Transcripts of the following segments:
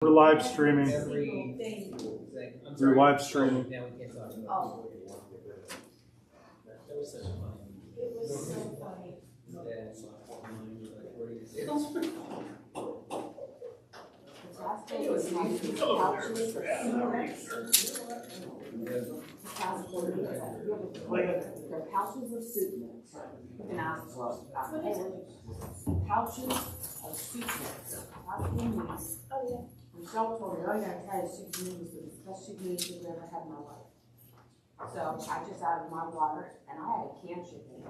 We're live streaming. We're live streaming. Oh. That was such funny. It was so funny. They're pouches of soup mix. You can ask pouches of soup mix. That's what it means. Oh, yeah. Michelle told me, oh, you gotta try the soup noodles, it's the best soup noodles I've ever had in my life. So I just added my water and I had a canned chicken.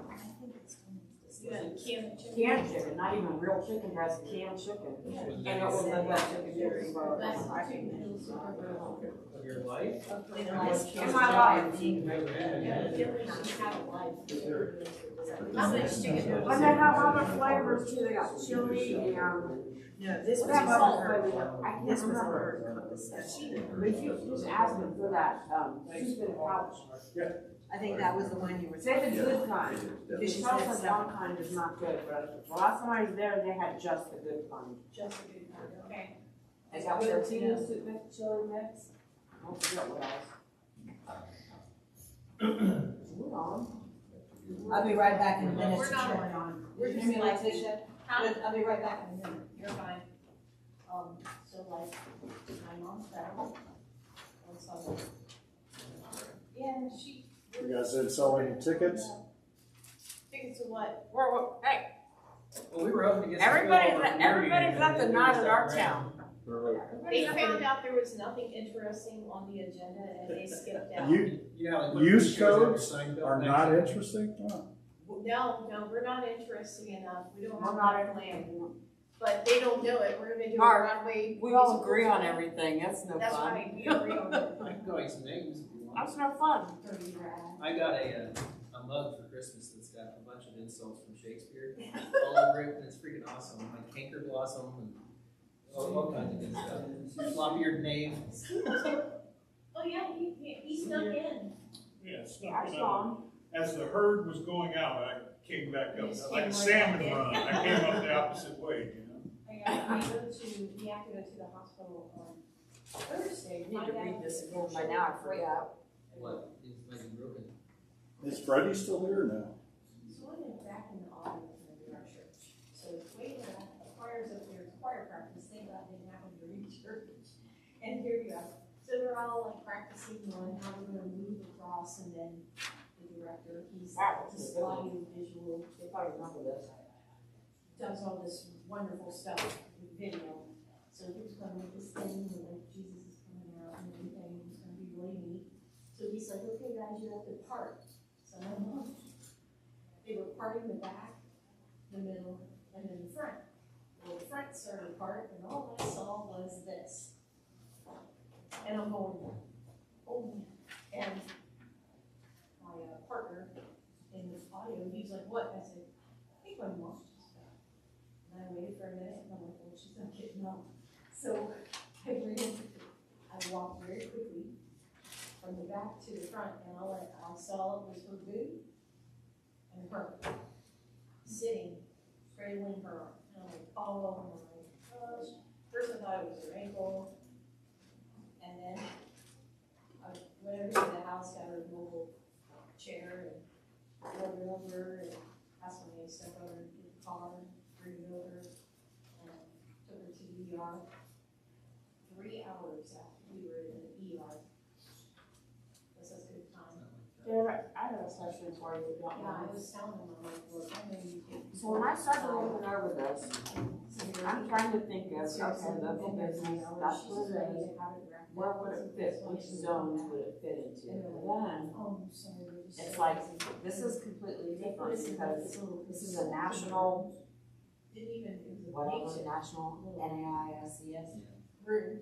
You had canned chicken. Canned chicken, not even real chicken breast, canned chicken. And it was the best chicken noodles I've ever had. Of your life? In my life. How much chicken? And they have other flavors too, they got chili and. Yeah, this was They have other all flavors. her. I can't This was remember. her discussion. But if you just ask them for that, soup in a pouch. I think that was the one you were. Say the good kind. She Michelle said said one kind is not good, but the last time I was there, they had just the good kind. Just a good kind, okay. They got tortilla soup mix, chili mix. I don't forget what else. Hold on. I'll be right back in a minute We're to not turn on. We're just Hear me like like this. this? Huh? I'll be right back in a minute. You're fine. So like, my mom's travel. Yeah, she. You guys did selling tickets? Tickets to what? Hey, Well, we were hoping to get. everybody's at the night at our town. They found out there was nothing interesting on the agenda and they skipped out. Use codes are not interesting? Huh. No, we're not interesting enough. We don't have We're not enough land. But they don't know it. We're gonna do a Mark, Broadway. We all agree on everything, that's no That's fun. right, we agree on it. I can go eat some names if you want. That's no fun. I got a mug for Christmas that's got a bunch of insults from Shakespeare all over it, and it's freaking awesome. Like Canker Blossom and all kinds of good stuff. Floppy-eared knave. Oh, yeah, he snuck in. Yes, I saw him. as the herd was going out, I came back You up, just like came a right salmon back in. run, I came up the opposite way, you know? We have to go to the hospital on Thursday. You need to read this again by now, I forgot. What? It's like broken. Is Freddie still here now? So I went back in the audience in our church. So it's way back, the choir's up there, it's choir practice, they thought didn't happen during church. And here you go. So we're all like practicing on how we're gonna move across, and then the director, he's displaying visual, If I remember this. does all this wonderful stuff with video. So here's gonna make this thing, and like Jesus is coming out and everything, it's gonna be really neat. So he's like, okay guys, you have to part. So I'm like, they were parting the back, the middle, and then the front. Well, the front started apart, and all I saw was this. And I'm going, oh man. And my partner in the audio, he's like, what? I said, I think my mom just fell. And I waited for a minute, and I'm like, well, she's not getting up. So I walked very quickly from the back to the front, and all I saw was her boot and her sitting, cradling her arm. And I'm like, oh my gosh. First I thought it was her ankle, and then I went over to the house, got her a mobile chair, and rolled her over, and asked me to step over to the car, bring it over, and took her to the ER. 3 hours after we were in the ER. This is a good time. I have a question for you, if you don't Yeah, I mind. was telling them, I'm like, look, I know you can. So when I started looking over this, I'm trying to think of, okay, local business, that's what it is. Where would it fit? Which zones would it fit into? And then, Oh, sorry. it's like, this is completely different because this is a national, Didn't even, it was a whatever, basic national NAISES. room.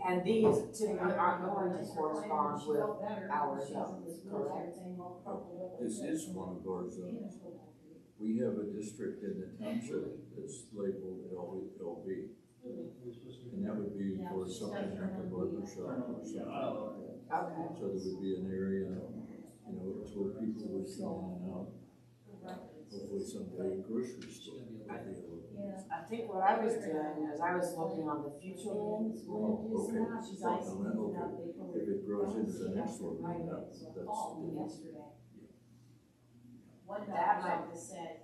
And these typically aren't going to correspond with our zones, correct? This is one of our zones. We have a district in the township that's labeled LB. And that would be for something like a barber shop or something like that. Okay. So there would be an area, you know, it's where people would come in and out. Hopefully someday a grocery store would be able to. Yeah. I think what I was doing is I was looking on the future land use Okay. map. She's So, like, okay. If it grows into the next one, then that's, yesterday. One That doctor's might- office said,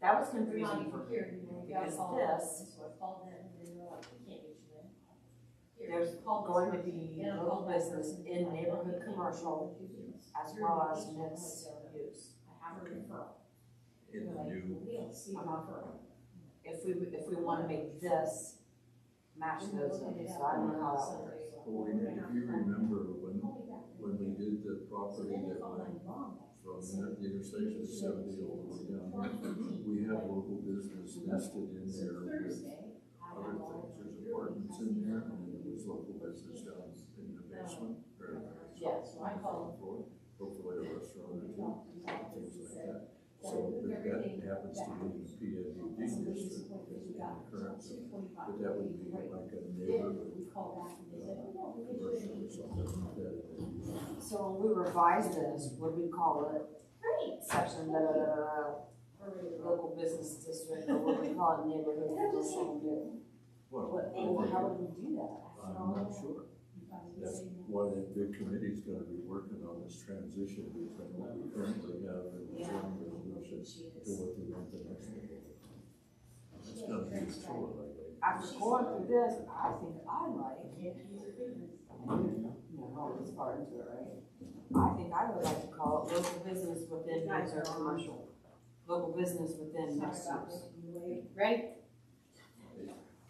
That was "Bring confusing on for me. here, you know, you gotta Because call this- them." So I called them, and they were like, "We can't get you in." Here, There's call this going to person. be And I local called that business person. in neighborhood commercial as You're well in as vacation, mixed so use. I have a referral. in They're the like, new, "We'll see the referral." If we wanna make this match those things, so I don't know how that works. well, if you remember when we did the So property then they that called my went mom. from the intersection of 70 all the way down here, we have local business nested in So there with Thursday, I other have all things. of There's your apartments in there, and then there's local business down in the basement, or Yeah, so I called. floor, hopefully a restaurant or two, things like that. So if that happens to be in the PWD district, in the current zone, but that would be like a neighborhood We called back and they said, "Oh, no, we commercial didn't or something like that. So when we revise this, what do we call it? Great. Section local business district, or what do we call it, neighborhood commercial? Well, How would we do that? I'm not sure. That's why that big committee's gonna be working on this transition between what we currently have in the zoning resolution to what we want the next one. It's gonna be a chore, I think. After going through this, I think I like, all this far into it, right? I think I would like to call it local business within neighborhood commercial. Local business within mixed use. Ready?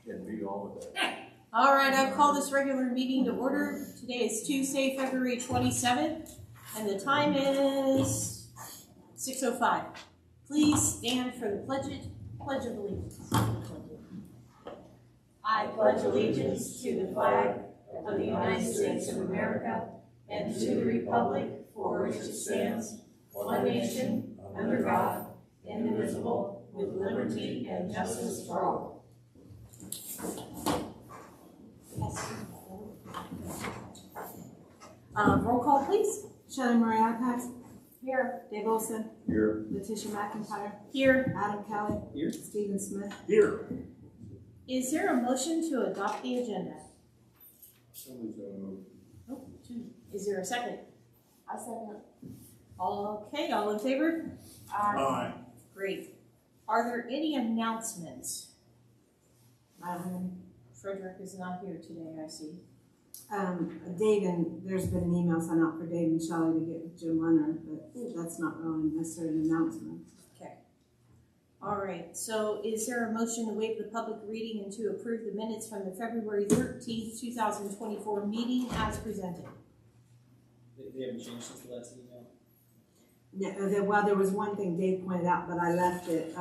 And be all of that. All right, I've called this regular meeting to order. Today is Tuesday, February 27th, and the time is 6:05. Please stand for the Pledge of Allegiance. I pledge allegiance to the flag of the United States of America and to the republic for which it stands, one nation, under God, indivisible, with liberty and justice for all. Roll call, please. Shelley Marie Apex, Here. Dave Olson, Here. Letitia McIntyre, Here. Adam Kelly, Here. Stephen Smith. Here. Is there a motion to adopt the agenda? Somebody's gonna move. Is there a second? I second. Okay, all in favor? Aye. Great. Are there any announcements? Frederick is not here today, I see. Dave, and there's been an email sent out for Dave and Shelley to get with Jim Leonard, but that's not really necessarily an announcement. Okay. All right, so is there a motion to waive the public reading and to approve the minutes from the February 13th, 2024 meeting as presented? They haven't changed since the last email. Well, there was one thing Dave pointed out, but I left it,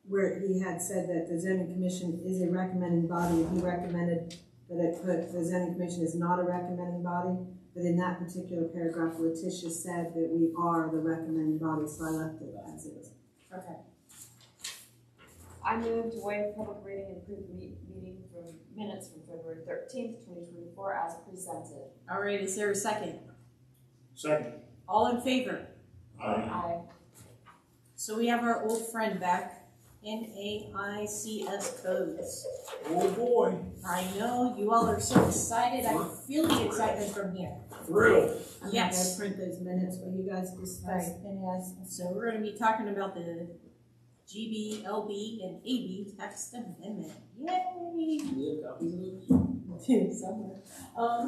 where he had said that the zoning commission is a recommending body, and he recommended that it put the zoning commission is not a recommending body, but in that particular paragraph, Letitia said that we are the recommending body, so I left it as is. Okay. I move to waive public reading and approve the meeting from minutes from February 13th, 2024 as presented. All right, is there a second? Second. All in favor? Aye. So we have our old friend back, NAICS codes. Oh, boy. I know, you all are so excited. I feel the excitement from here. Thrilled. I'm Yes. gonna go print those minutes while you guys discuss. So we're gonna be talking about the GB, LB, and AB text amendment. Yay! Do we have copies of those? Somewhere.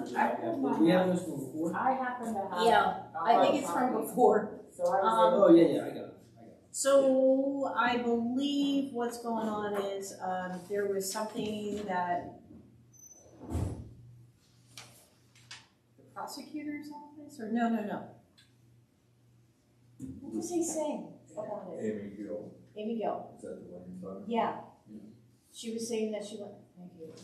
Did we have those from before? I happen to have. Yeah, I think it's from before. So I was Oh, yeah, I got it. So I believe what's going on is there was something that the prosecutor's office, or no. What was he saying about it? Amy Gill, Amy Gill. is that the one you're talking about? Yeah. She was saying that she went, thank you.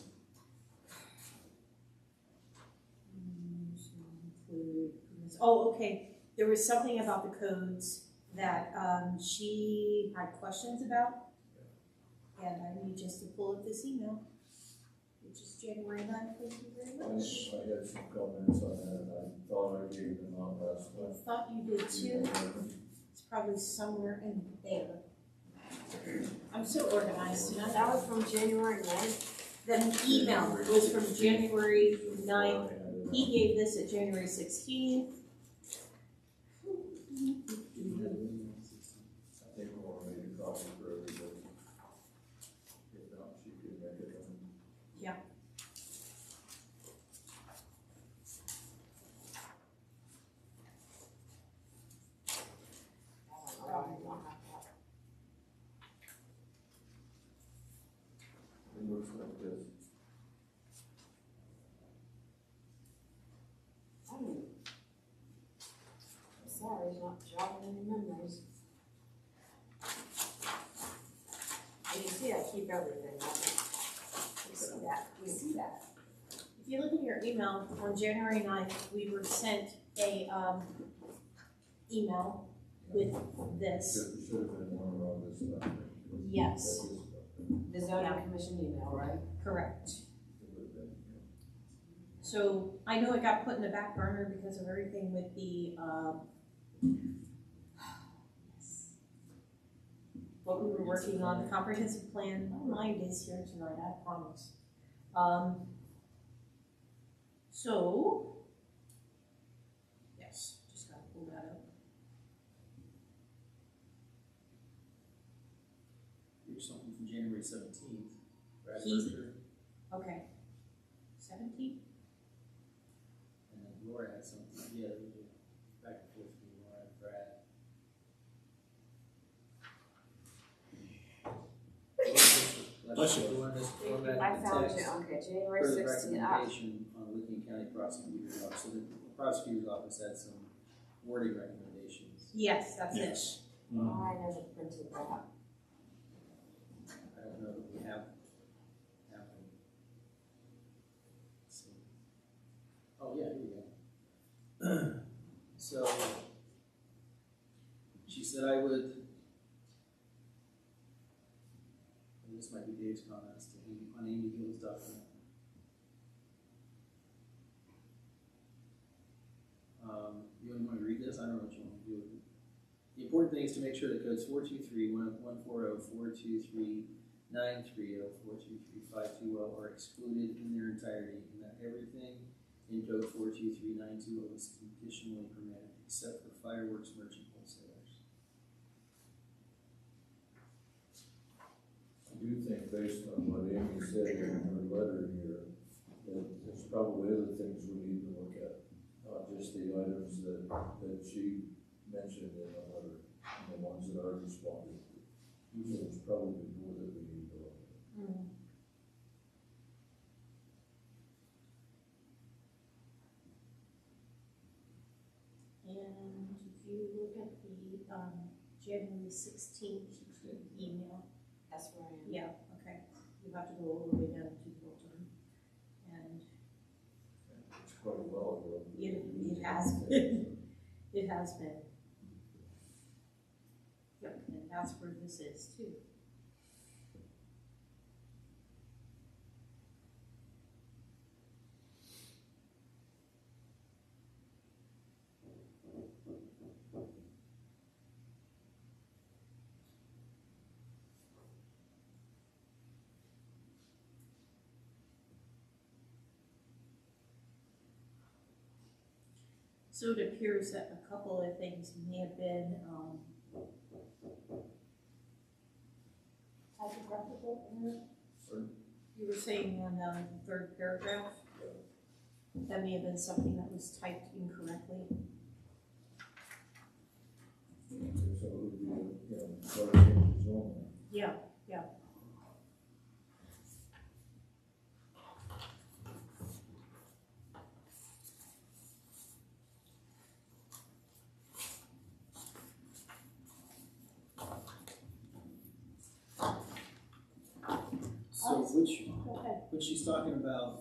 Oh, okay. There was something about the codes that she had questions about. And I need just to pull up this email, which is January 9th. Thank you very much. I had some comments on that, and I thought I gave them out last I time. thought you did too. It's probably somewhere in there. I'm so organized tonight. That was from January 9th. The email was from January 9th. He gave this at January 16th. I think we'll make a copy for everybody. If not, she can make it. Yeah. It looks like this. I'm sorry, it's not jogging any memories. And you see, I keep everything, right? You see that, you see that. If you look in your email, on January 9th, we were sent a, email with this. Should have been one around this time. Yes, The zoning commission email, right? correct. So I know it got put in the back burner because of everything with the, what we were working on, the comprehensive plan. My mind is here tonight, I promise. So, yes, just gotta pull that up. Here's something from January 17th. Brad He's- Berger, Okay. 17? and then Laura had something, yeah, we did back and forth from Laura and Brad. Bless you. I found it, okay, January Further 16th. recommendation on Licking County Prosecutor's Office, so the prosecutor's office had some wording recommendations. Yes, that's it. Yes. I never printed that. I don't know that we have them. Let's see. Oh, yeah, here you go. So, she said I would, and this might be Dave's comments to Amy, on Amy Gill's document. You want to read this? I don't know what you want to do with it. The important thing is to make sure that codes 423, 140, 423, 930, 423, 520 are excluded in their entirety, and that everything in code 423, 920 is conditionally permitted, except for fireworks merchant wholesalers. I do think based on what Amy said in her letter here, that there's probably other things we need to look at, not just the items that she mentioned in the letter, and the ones that are responded to. So there's probably more that we need to look at. And if you look at the, January 16th email, That's where I am. yeah, okay. You have to go all the way down to the bottom. And It's quite a while ago. it has been, it has been. Yep, and that's where this is too. So it appears that a couple of things may have been, typographical error. Pardon? You were saying on the third paragraph? That may have been something that was typed incorrectly. So it would be, what I think is normal. Yeah, yeah. So Go ahead. what she's talking about,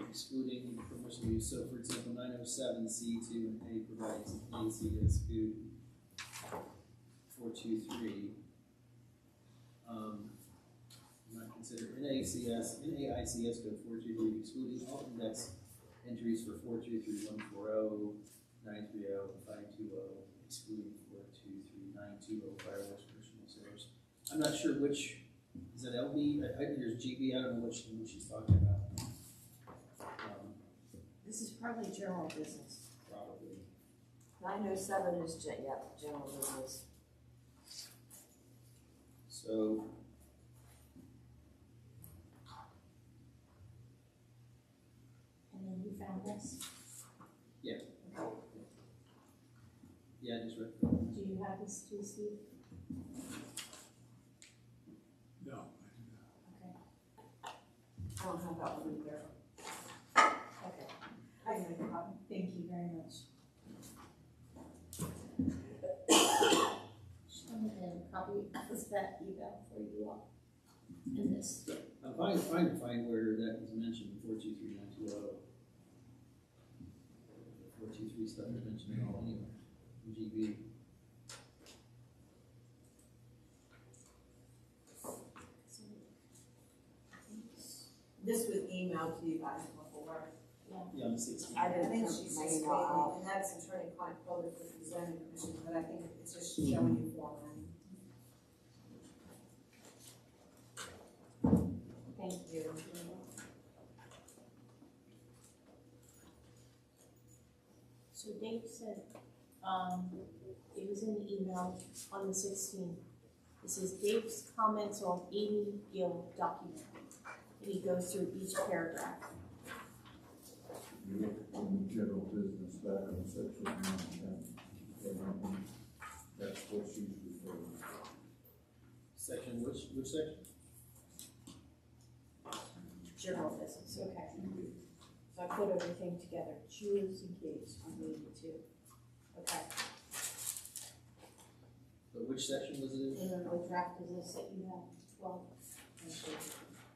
excluding permissible use, so for example, 907 C2 and A provides ACS food 423. Not considered NAICS code 423, excluding all index entries for 423, 140, 930, 520, excluding 42392 fireworks personal sales. I'm not sure which, is it LB? There's GB, I don't know which one she's talking about. This is probably general business. Probably. 907 is, general business. So, And then you found this? yeah. Okay. Yeah, I just read. Do you have this too, Steve? No. Okay. I don't have that one either. Okay. I can make a copy. Thank you very much. I'm gonna copy that email for you all. And this. I'm trying to find where that was mentioned, 42392. 423 stuff is mentioned at all anywhere, GB. This was emailed to you guys before. Yeah, on the 16th. I I didn't think print she's my just email out. and that's attorney-client privilege with the zoning commission, but I think it's just showing you format. Thank you. So Dave said, it was in the email on the 16th. It says Dave's comments on Amy Gill document. And he goes through each paragraph. You look in the general business back on section 910. That's what she's referring to. Section, which section? General business, okay. So I put everything together, just in case I needed to. Okay. So which section was it in? And then what draft is this that you have? 12.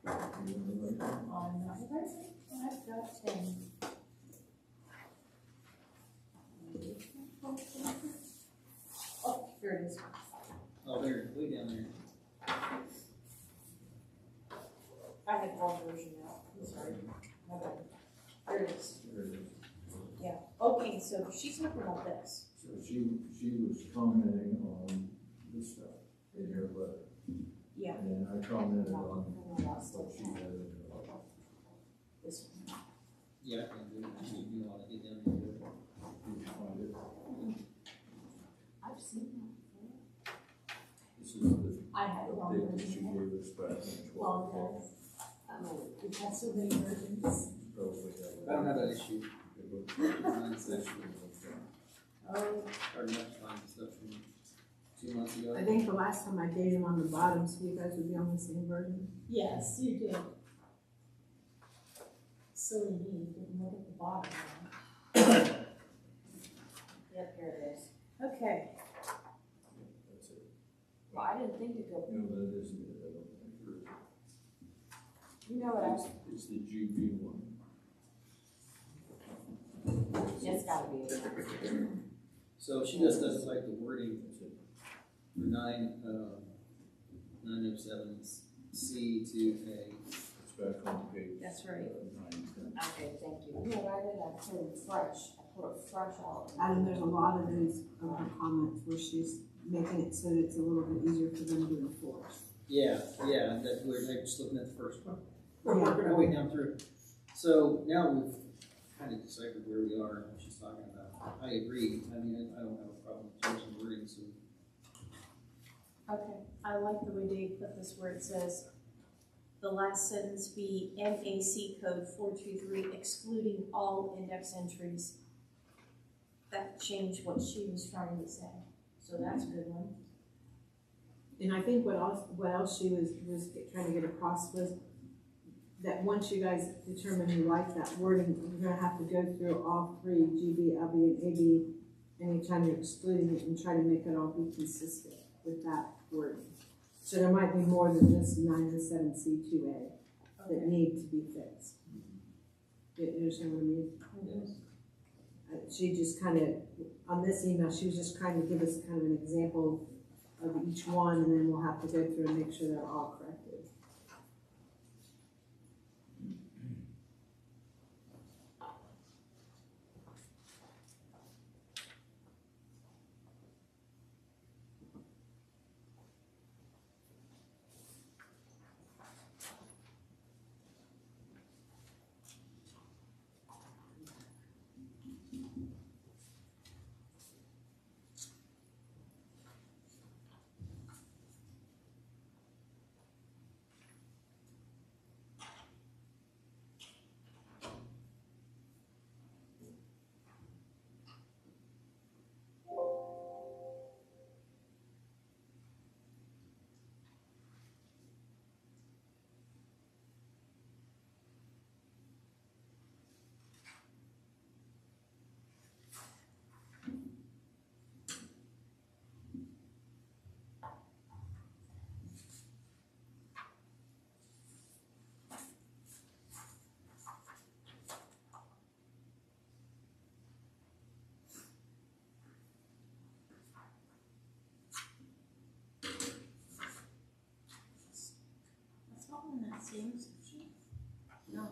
You want to write that? On I've got 10. Oh, here it is. Oh, there, way down there. I had the wrong version now. I'm sorry. Okay. Here it is. There it is. Yeah. Okay, so she's talking about this. So she was commenting on this stuff in her letter. Yeah. And I commented on what she had. This one. Yeah, I can do it. You want to get down there? Did you find it? I've seen that This is the I had the wrong update that she version. gave us back in Well, 12. we've had so many versions. Probably I don't have that issue. It looks like Mine's this actually one looks like- Oh, hard enough to find stuff from 2 months ago. I think the last time I gave him on the bottom, so you guys would be on the same version. yes, you did. Silly me, didn't look at the bottom. Yep, here it is. Okay. That's it. Well, I didn't think to go, No, that isn't it. I don't think there is. you know what I was, It's the GB one. it's gotta be it. So she just doesn't like the wording That's it. for 907 C to A. It's back on page. That's right. 910. Okay, thank you. You know what I did, I put it fresh, I put it fresh out. And there's a lot of those of her comments where she's making it so that it's a little bit easier for them to enforce. Yeah, that we're just looking at the first one. We're Yeah. working our way down through. So now we've kind of deciphered where we are and what she's talking about. I agree. I mean, I don't have a problem changing wording, so. Okay, I like the way Dave put this where it says, the last sentence be MAC code 423 excluding all index entries. That changed what she was trying to say, so that's a good one. And I think what else she was trying to get across was that once you guys determine you like that wording, you're gonna have to go through all three, GB, LB, and AB, anytime you're excluding it and try to make it all be consistent with that wording. So there might be more than just 907C2A that need to be fixed. You understand what I mean? Yes. She just kind of, on this email, she was just trying to give us kind of an example of each one, and then we'll have to go through and make sure they're all corrected. Same section? No.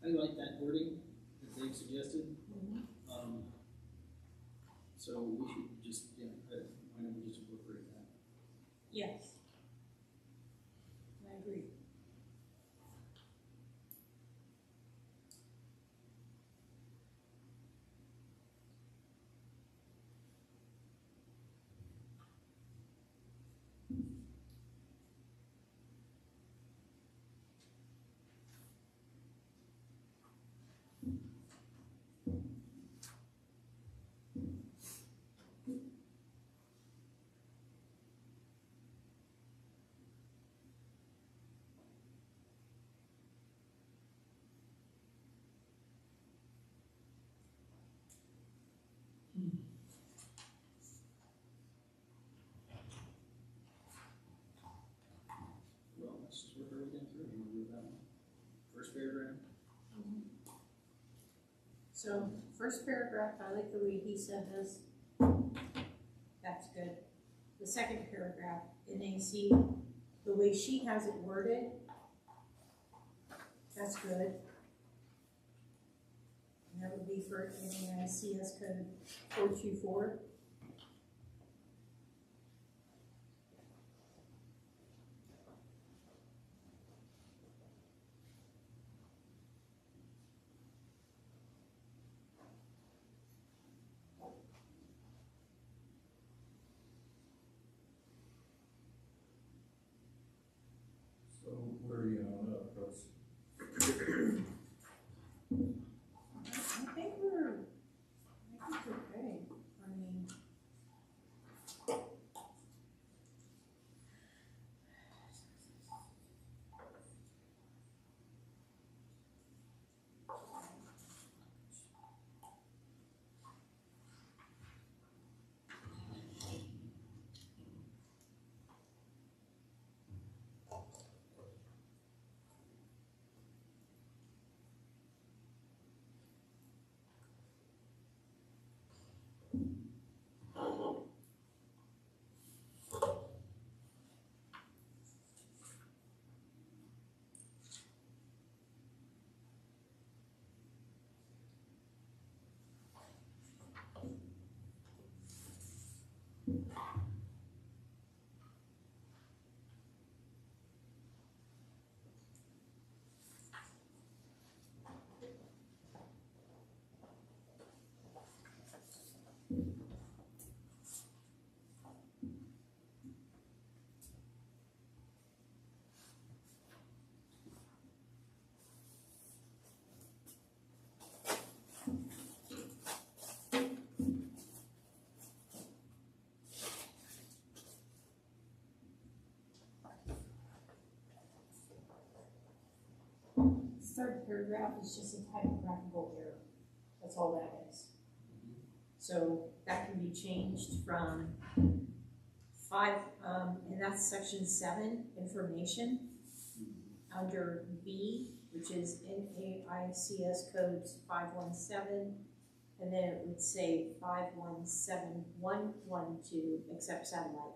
I like that wording that they've suggested. So we should just, why don't we just incorporate that? Yes. I agree. Well, let's just work everything through. You wanna do that one? First paragraph. So, first paragraph, I like the way he said this. That's good. The second paragraph, NAC, the way she has it worded, that's good. And that would be for NAICS code 424. So where are you on that, Russ? I think we're okay. I mean, third paragraph is just a typographical error. That's all that is. So that can be changed from 5, and that's section 7, information, under B, which is NAICS codes 517, and then it would say 517112, except satellite.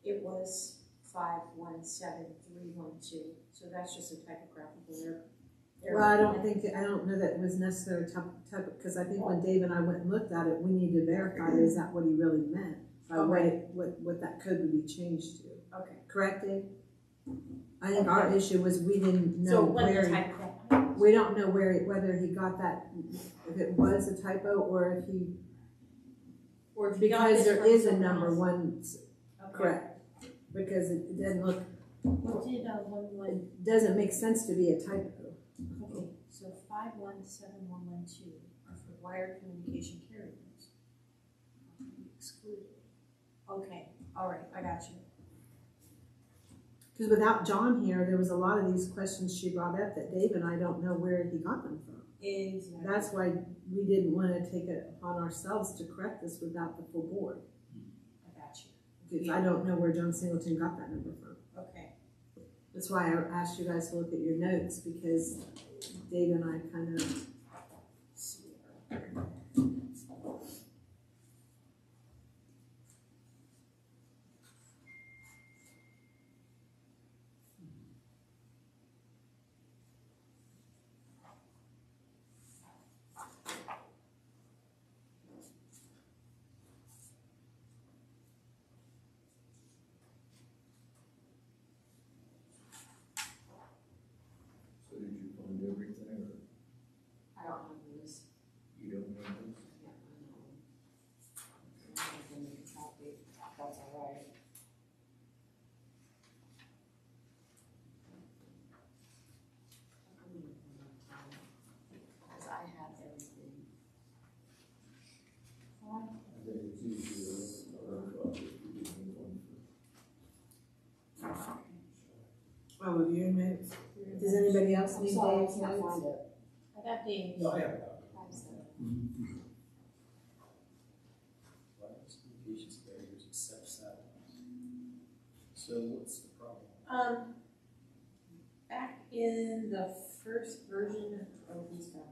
It was 517312, so that's just a typographical error. Well, I don't know that it was necessary type, because I think when Dave and I went and looked at it, we need to verify, is that what he really meant? By what that code would be changed to. Okay. Correct, Dave? I think our issue was we didn't know So it wasn't where, typographical. we don't know whether he got that, if it was a typo or if he, Or if you got because this there from is a someone number else. one, Okay. correct. Because it doesn't look, What did one it doesn't make sense to be a typo. 517112 for wired communication carriers. Excluded. Okay, all right, I got you. Because without John here, there was a lot of these questions she brought up that Dave and I don't know where he got them from. Exactly. That's why we didn't want to take it upon ourselves to correct this without the full board. I got you. Because I don't know where John Singleton got that number from. Okay. That's why I asked you guys to look at your notes, because Dave and I kind of. So did you find everything, or I don't have this. you don't have this? Yeah, I know. I can make a copy. That's all right. Because I have everything. I think it's easier to learn about it if you didn't need one. Oh, have your notes? Does anybody else I'm need sorry, I Dave's can't notes? find it. I got Dave's. No, I have a copy. Wireless communications carriers accept satellites. So what's the problem? Back in the first version of these guys.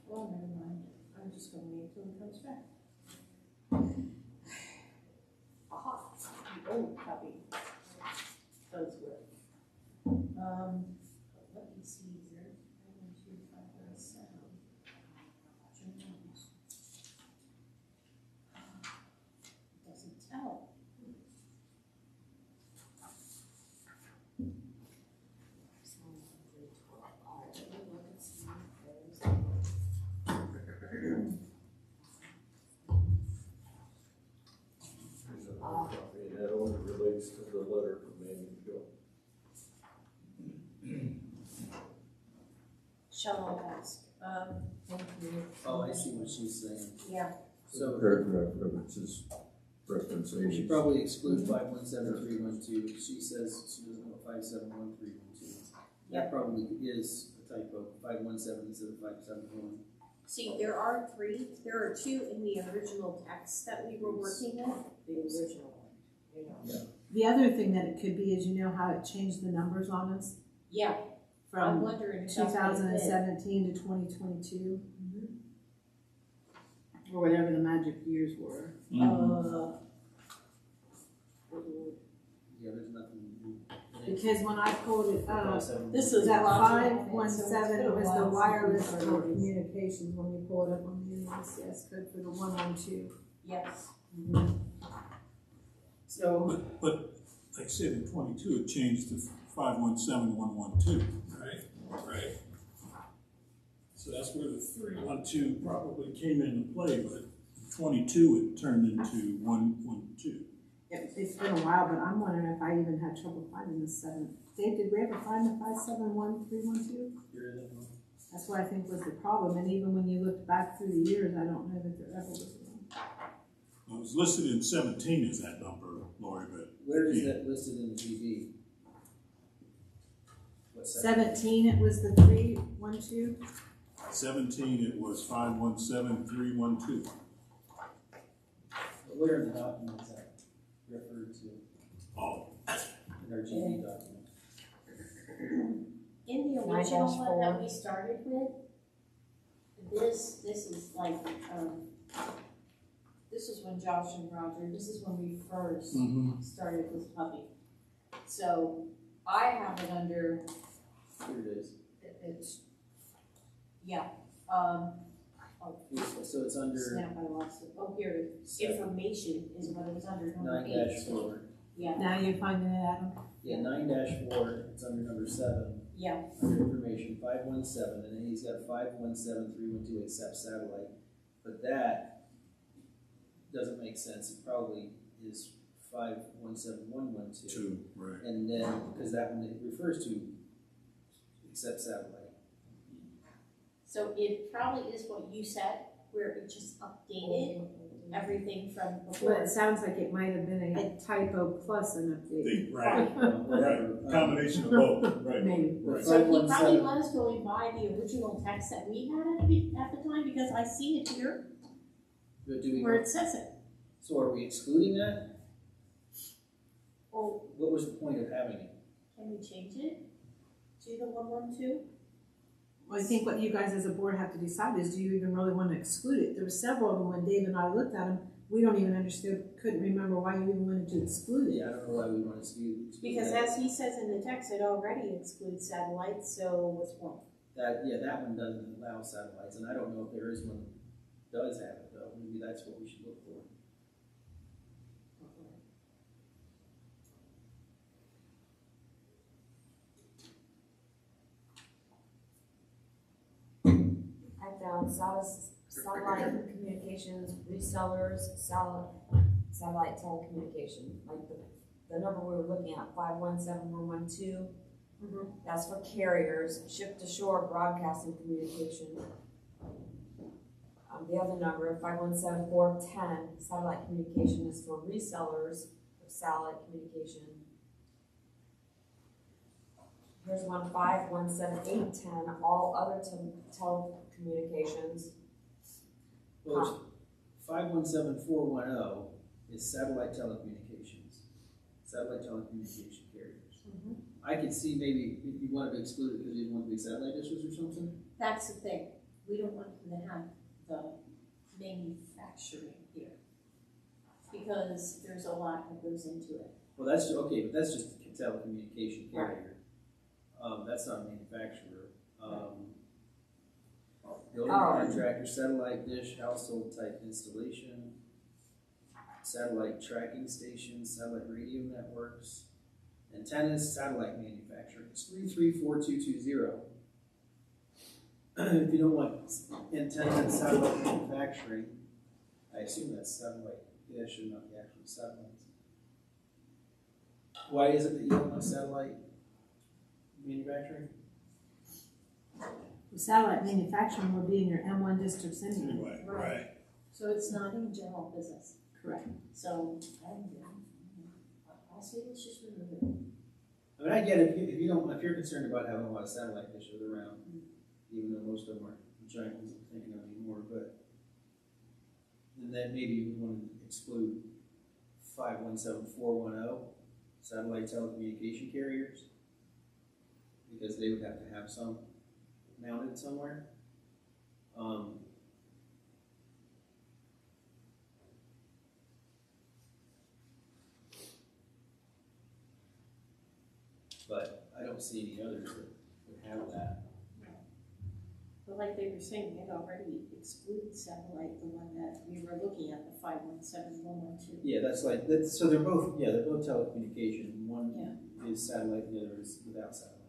Well, never mind. I'm just gonna wait until he comes back. Aha, the old copy does work. Let me see here. 512, 517. Doesn't tell. There's another copy, and that only relates to the letter from Amy and Bill. Shall I ask? Thank you. Oh, I see what she's saying. Yeah. So Paragraph reference she Amy. probably exclude 517312. She says she doesn't know 571312. That probably is a typo, 517 instead of 571. See, there are three. There are two in the original text that we were working with. The original one, you know. The other thing that it could be is, you know how it changed the numbers on us Yeah, I'm from wondering if that's what it did. 2017 to 2022, Mhm. or whatever the magic years were. Yeah, there's nothing. Because when I pulled it up, This is that Roger. 517 was the wireless communications, when we pull it up on the NICS code for the 112. Yes. So, But like I said, in 22, it changed to 517112, right? Right. So that's where the 312 probably came into play, but in 22, it turned into 112. It's been a while, but I'm wondering if I even had trouble finding the 7. Dave, did we ever find the 571312? That's what I think was the problem, and even when you look back through the years, I don't know that there ever was one. It was listed in 17 as that number, Lori, but. where is that listed in the GB? What section? 17, it was the 312. 17, it was 517312. Where in the document is that referred to? Oh, In our GB document? In the original one that we started with, this is like, this is when Josh and Roger, this is when we first started this puppy. So I have it under, Here it is. it's, yeah, So it's under snap, I lost it. Oh, here it is. Information is what it was under, number 8. 9-4. Yeah, Now you're finding it, Adam? Yeah, 9-4, it's under number 7. yeah, Under information, 517, and then he's got 517312 accept satellite. But that doesn't make sense. It probably is 517112. 2, right. And then, because that one it refers to accept satellite. So it probably is what you said, where it just updated everything from But before. it sounds like it might have been a typo plus an update. Right, right, combination of both, right. Maybe. Right. So he probably 517 was going by the original text that we had at the time, because I see it here But do we, where it says it. so are we excluding that? Or What was the point of having it? can we change it to the 112? Well, I think what you guys as a board have to decide is, do you even really want to exclude it? There were several of them when Dave and I looked at them, we don't even understand, couldn't remember why you even wanted to exclude it. Yeah, I don't know why we want to exclude Because that. as he says in the text, it already excludes satellites, so what's the point? That one doesn't allow satellites, and I don't know if there is one that does have it though. Maybe that's what we should look for. I found satellite communications, resellers, satellite telecommunication, like the number we were looking at, 517112. That's for carriers, ship-to-shore broadcasting communication. The other number, 517410, satellite communication, is for resellers of satellite communication. Here's 517810, all other telecommunications. Well, 517410 is satellite telecommunications, satellite telecommunication carriers. I could see maybe if you wanted to exclude it because you didn't want to be satellite dishes or something. That's the thing, we don't want him to have the manufacturing here, because there's a lot that goes into it. Well, that's okay, but that's just a telecommunication carrier. That's not a manufacturer. Building contractor, satellite dish, household type installation, satellite tracking stations, satellite radio networks, antennas, satellite manufacturing. It's 334220. If you don't want antenna and satellite manufacturing, I assume that's satellite dish and not the actual satellites. Why is it that you don't want satellite manufacturing? The satellite manufacturing will be in your M1 districts anyway. Anyway, right. So it's not in general business. Correct. So, I say let's just remove it. I mean, I get it, if you don't, if you're concerned about having a lot of satellite dishes around, even though most of them aren't giant ones I'm thinking of anymore, but then maybe you would want to exclude 517410, satellite telecommunication carriers, because they would have to have some mounted somewhere. But I don't see any others that would have that. But like they were saying, it already excludes satellite, the one that we were looking at, the 517112. Yeah, so they're both telecommunication. One is satellite, the other is without satellite.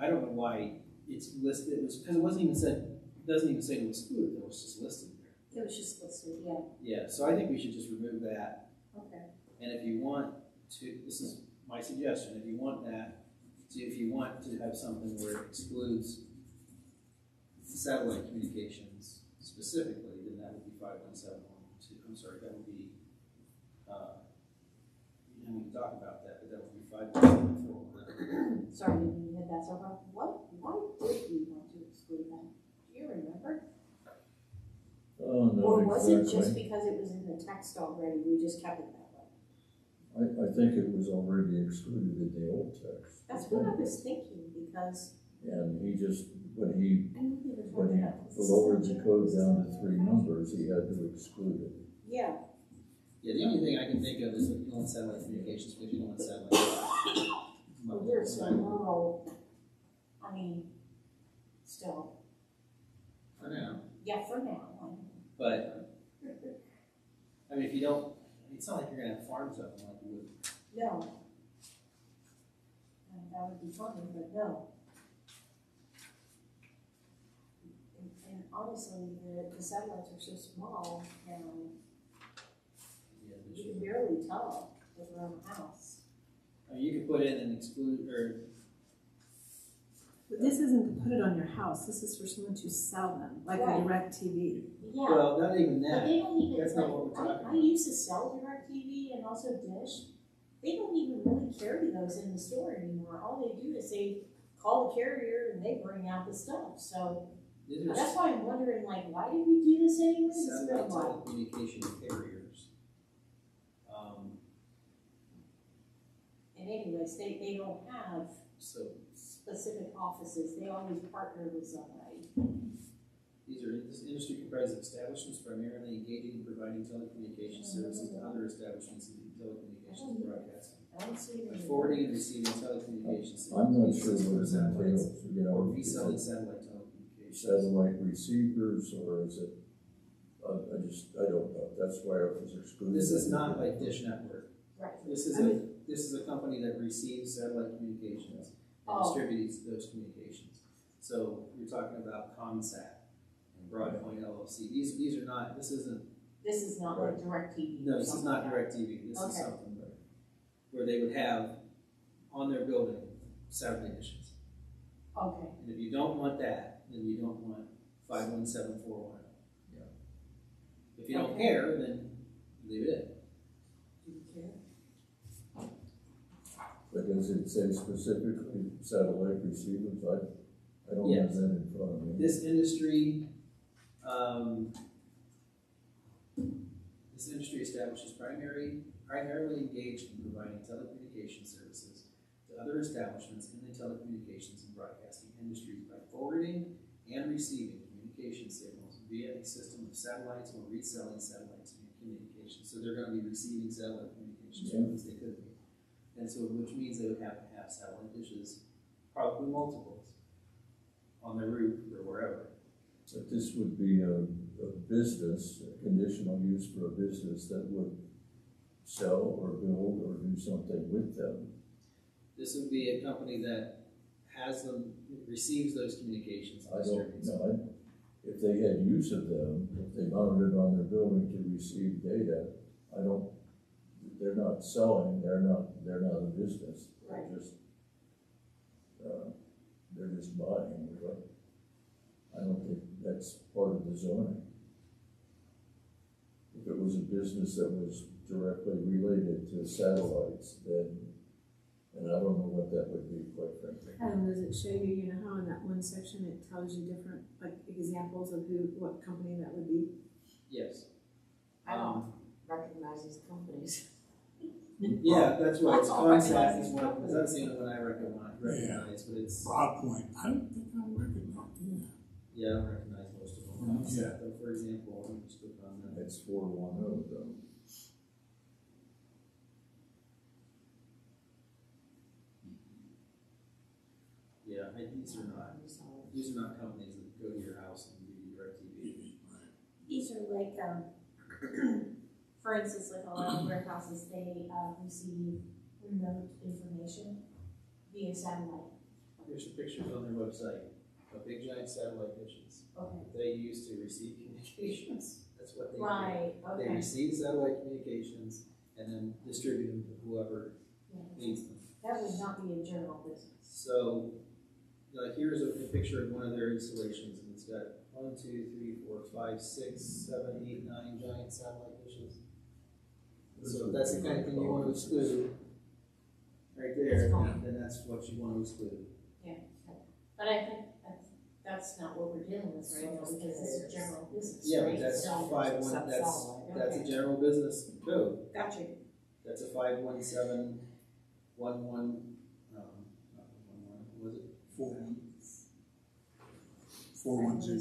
I don't know why it's listed. It was because it wasn't even said. It doesn't even say to exclude it. It was just listed there. It was just listed, yeah. Yeah, so I think we should just remove that. Okay. And if you want to, this is my suggestion. If you want to have something where it excludes satellite communications specifically, then that would be 517112. I'm sorry, that would be. And we can talk about that, but that would be 5174. Sorry, you had that so far. Why did we want to exclude that? Do you remember? Oh, no, Or was it exactly. just because it was in the text already, we just kept it that way? I think it was already excluded in the old text. That's what I was thinking, because And he just, when he I knew there was When one he that. lowered the code down to 3 numbers, he had to exclude it. Yeah. Yeah, the only thing I can think of is that you don't want satellite communications because you don't want satellite. Well, we're so rural, I mean, still, For now. yeah, for now. But, I mean, if you don't, it's not like you're going to have farms up like you would. No. That would be funny, but no. And honestly, the satellites are so small, and Yeah, you can barely tell if we're on the house. I mean, you could put in an exclude, or But this isn't to put it on your house, this is for someone to sell them, like a Right. direct TV. Yeah, Well, not even but that. they don't even, That's not what we're like, talking I about. used to sell DirecTV and also Dish. They don't even really carry those in the store anymore. All they do is they call the carrier and they bring out the stuff. So These are that's why I'm wondering, like, why did we do this anyway? It's been a satellite while. telecommunication carriers. And anyways, they don't have So specific offices. They always partner with somebody. this industry comprises of establishments primarily engaging in providing telecommunications services to other establishments in telecommunications and broadcasting. I don't see it By in forwarding and receiving telecommunications. I'm not sure services what it from satellites, entails, you know. or is reselling it satellite telecommunications. satellite receivers, or is it, I don't know, that's why I was excluded. This is not like Dish Network. Right. This is a company that receives satellite communications and Oh. distributes those communications. So you're talking about Comsat and Broadpoint LLC. These are not, this isn't, This is not like DirecTV. no, or this is something not like that. DirecTV. This is Okay. something where they would have on their building satellite dishes. Okay. And if you don't want that, then you don't want 517410. Yeah. If you don't Okay. care, then leave it in. Do you care? But does it say specifically satellite receivers? I don't Yes. have that in front of me. This industry establishes primarily engaged in providing telecommunications services to other establishments in the telecommunications and broadcasting industries by forwarding and receiving communication signals via a system of satellites or reselling satellite communications. So they're going to be receiving satellite communications, Yeah. as they could be. And so, which means they would have to have satellite dishes, probably multiples, on their roof or wherever. But this would be a business, a conditional use for a business that would sell or build or do something with them. This would be a company that has them, receives those communications and I don't distributes them. know, if they had use of them, if they mounted it on their building to receive data, they're not selling, they're not a business. Right. They're just buying, but I don't think that's part of the zoning. If it was a business that was directly related to satellites, then, and I don't know what that would be, quite frankly. And does it show you, you know how in that one section it tells you different, like, examples of what company that would be? Yes. I don't recognize these companies. Yeah, that's right, it's I don't recognize Comsat is these one, companies. that's the only one I recognize, but it's, Broadpoint, I don't think I recognize, yeah, I don't recognize most of them. Yeah. Comsat, though, for example, let me just click on that. It's 410 though. Yeah, these are not companies that go to your house and give you DirecTV. These are like, for instance, like a lot of warehouses, they receive remote information via satellite. Here's the pictures on their website of big giant satellite dishes Okay. that they use to receive communications. That's what they do. Right, They okay. receive satellite communications and then distribute them to whoever Yeah. needs them. That would not be a general business. So, like, here's a picture of one of their installations, and it's got 1, 2, 3, 4, 5, 6, 7, 8, 9 giant satellite dishes. So if that's the kind of thing you want to exclude, right there, It's fine. then that's what you want to exclude. But I think that's not what we're dealing with right now, because this is general business, Yeah, right? but that's So- 5-1, that's a general business code. Gotcha. That's a 51711, not 11, what was it? 410. 410,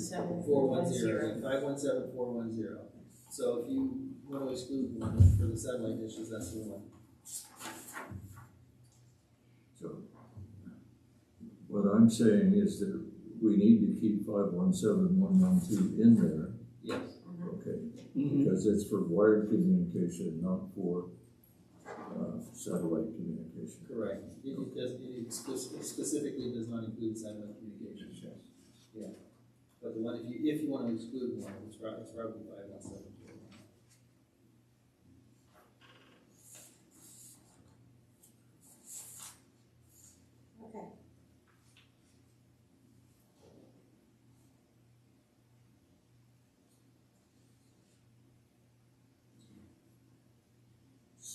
517410. So if you want to exclude one for the satellite dishes, that's the one. So what I'm saying is that we need to keep 517112 in there, Yes. okay? Because it's for wired communication, not for satellite communication. Correct. It specifically does not include satellite communications. Yeah. But the one, if you want to exclude one, it's probably 5174. Okay.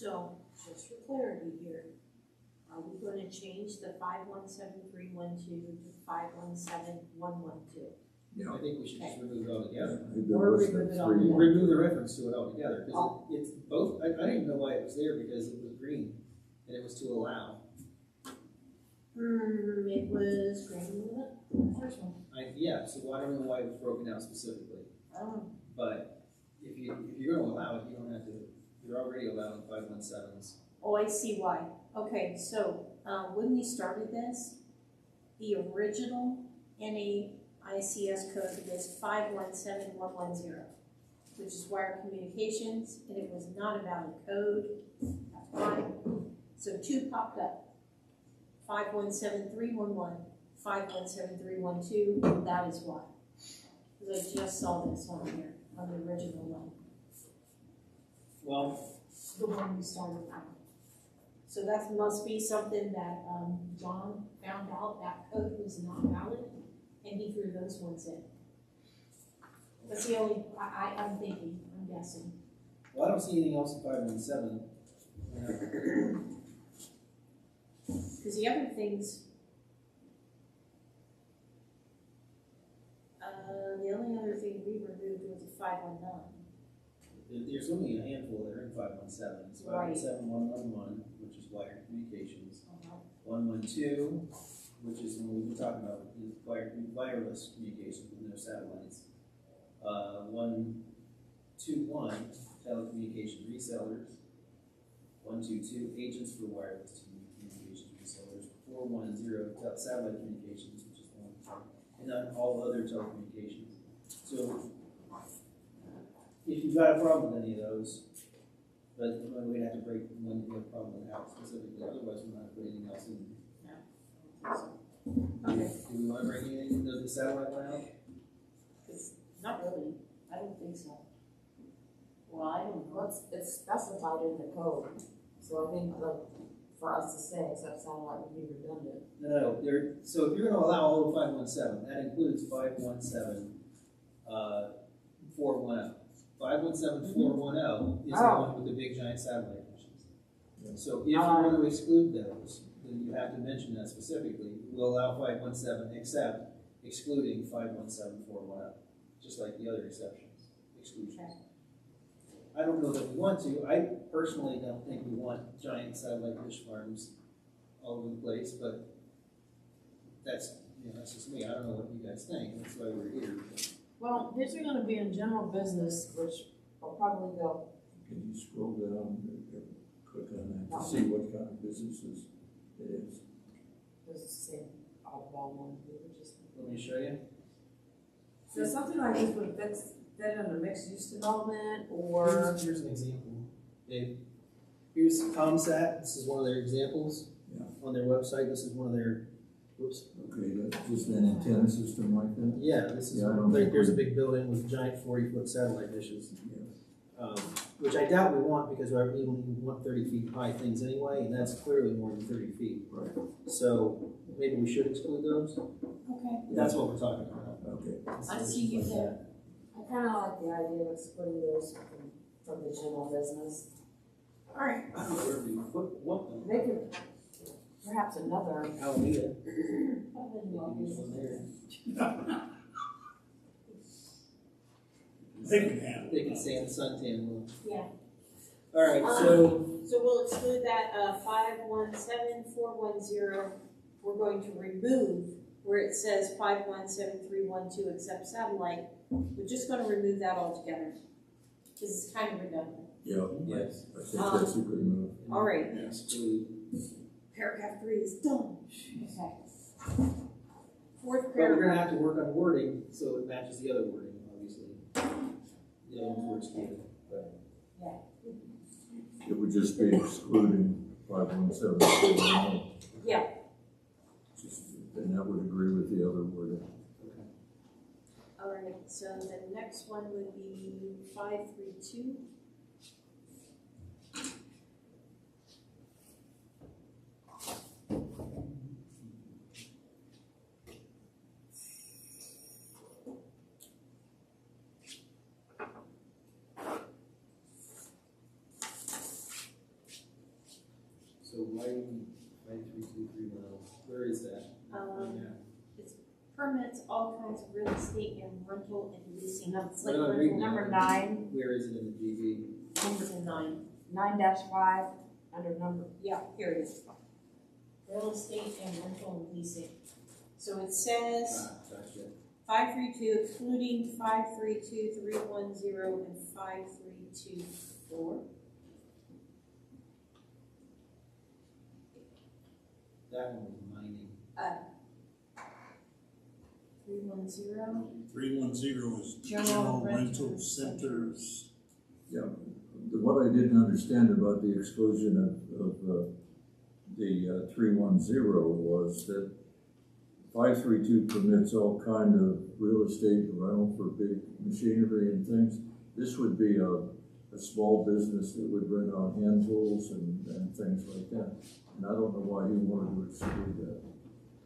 So, just for clarity here, are we gonna change the 517312 to 517112? I think we should just remove it altogether. Or remove it altogether. Remove the reference to it altogether, because it's both, I didn't even know why it was there, because it was green, and it was to allow. It was green, wasn't it? The first one. Yeah, so I don't know why it was broken out specifically, Oh. but if you're gonna allow it, you don't have to, you're already allowing 517s. Oh, I see why. Okay, so, when we started this, the original NAICS code was 517110, which is wire communications, and it was not a valid code. That's why. So 2 popped up. 517311, 517312, that is why. Because I just saw this on here, on the original one. Well, The one we started with. So that must be something that, John found out that code was not valid, and he threw those ones in. That's the only, I'm thinking, I'm guessing. well, I don't see anything else in 517. Because the other things, the only other thing we removed was a 519. There's only a handful that are in 517. It's Right. 517111, which is wired communications. 112, which is what we've been talking about, is wireless communications with no satellites. 121, telecommunication resellers. 122, agents for wireless communications resellers. 410, satellite communications, which is the one, and then all other telecommunications. So, if you've got a problem with any of those, but we'd have to break when you have a problem with out specifically, otherwise we're not putting anything else in. Okay. Do we want to bring anything into the satellite one out? Not really, I don't think so. Well, I don't know. Well, it's specified in the code, so I think like for us to say except satellite would be redundant. No, so if you're gonna allow all of 517, that includes 517, 410. 517, 410 is the one with the big giant satellite dishes. So if you want to exclude those, then you have to mention that specifically. We'll allow 517 except excluding 517, 410, just like the other exceptions, exclusions. I don't know that we want to. I personally don't think we want giant satellite dish farms all over the place, but that's just me. I don't know what you guys think. That's why we're here. Well, these are gonna be in general business, which will probably go. Can you scroll down and click on that to see what kind of businesses it is? There's the same oddball one, we were just. Let me show you. So something like this would fit in a mixed use development or. Here's an example, Dave. Here's ComSat. This is one of their examples. Yeah. On their website, this is one of their, whoops. Okay, that's just an antenna system like that? Yeah, this is, Yeah, I don't think there's a we- big building with giant 40-foot satellite dishes. Yeah. Which I doubt we want because we only want 30 feet high things anyway, and that's clearly more than 30 feet. Right, So maybe we should exclude those. Okay. That's what we're talking about. okay. I see you there. I kinda like the idea of excluding those from the general business. All right. I don't know where we want them. They could, perhaps another. Alameda. Maybe one there. They can handle They can stay in the suntan look. Yeah. All right, so So we'll exclude that, 517410. We're going to remove where it says 517312 except satellite. We're just gonna remove that altogether. Because it's kind of redundant. Yeah, yes, I think that's a good move. All right. exclude. Paragraph 3 is done. Okay. Fourth But we're gonna paragraph. have to work on wording so it matches the other wording, obviously. The other ones were excluded, but. It would just be excluding 517. Yeah. And that would agree with the other wording. All right, so the next one would be 532. all kinds of real estate and rental and leasing. It's like No, rental read Number 9, Where is it in the GB? numbers in 9. 9-5, under number, Yeah, here it is. Real estate and rental and leasing. So it says Gotcha. 532 excluding 532-310 and 5324. That one was mining. 310. 310 is General general rental rental centers. Yeah, what I didn't understand about the exclusion of the 310 was that 532 permits all kind of real estate rental for big machinery and things. This would be a small business that would rent out hand tools and things like that. And I don't know why he wanted to exclude that.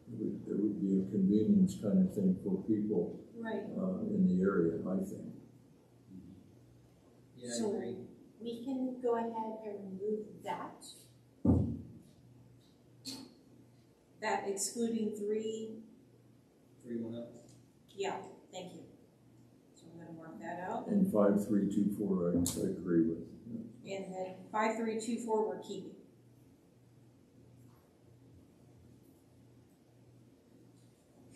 It would be a convenience kind of thing for people Right. in the area, I think. Yeah, I So- agree. We can go ahead and remove that. That excluding 310. yeah, thank you. So I'm gonna mark that out. And 5324, I agree with. And then 5324 we're keeping.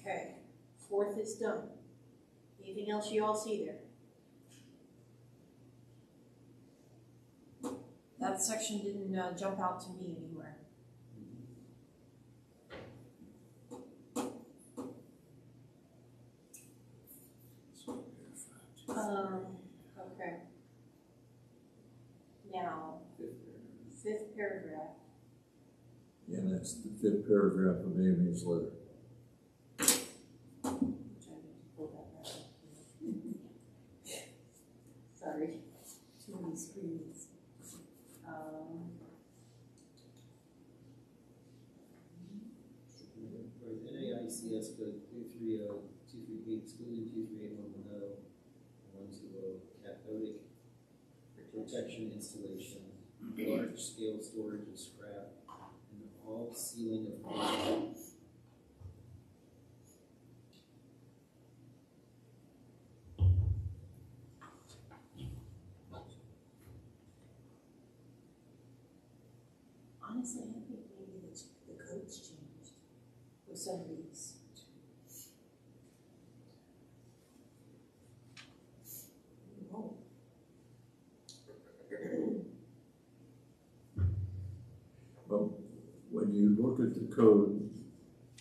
Okay, 4th is done. Anything else you all see there? That section didn't jump out to me anywhere. Okay. Now, 5th paragraph. And that's the 5th paragraph of Amy's letter. Which I need to pull that back up. Sorry, too many screens. NAICS code 230-238 excluding 238-110, 120 cathodic protection installation, large scale storage of scrap, and all sealing of concrete. Honestly, I think maybe the code's changed with some of these. Oh. Well, when you look at the code,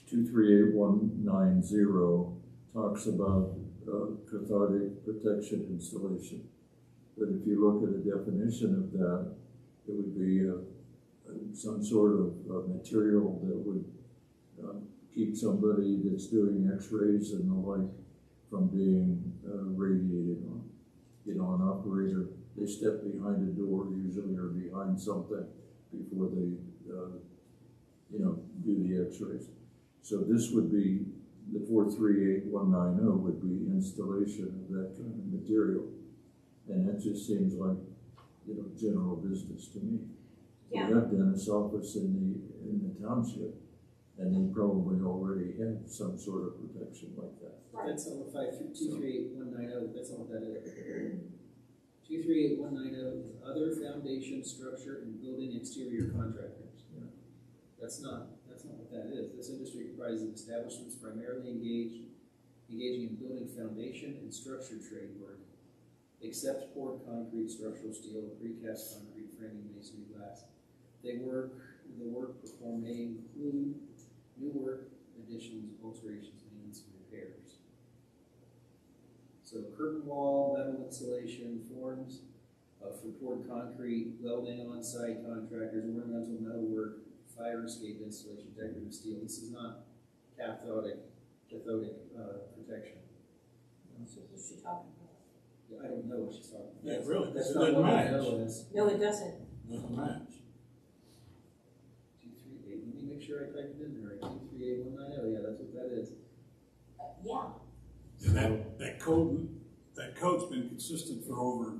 238190 talks about cathodic protection installation. But if you look at a definition of that, it would be some sort of material that would keep somebody that's doing x-rays and the like from being radiated on. You know, an operator, they step behind a door usually or behind something before they, do the x-rays. So this would be, the 438190 would be installation of that kind of material. And that just seems like, general business to me. Yeah. We have dentist office in the township, and they probably already have some sort of protection like that. That's on the 238-190, that's not what that is. 238-190 is other foundation, structure, and building exterior contractors. Yeah. That's not what that is. This industry comprises of establishments primarily engaging in building foundation and structure trade work, except poured concrete, structural steel, precast concrete, framing, masonry, glass. The work performed may include new work, additions, alterations, maintenance, and repairs. So curtain wall, metal insulation, forms for poured concrete, welding on-site contractors, ornamental metal work, fire escape installation, decorative steel. This is not cathodic protection. So who's she talking about? I don't know what she's talking about. Yeah, really, That's it not doesn't what I match. know is. No, it doesn't. Doesn't match. 238, let me make sure I typed it in there right. 238-190, yeah, that's what that is. Yeah. And that code's been consistent for over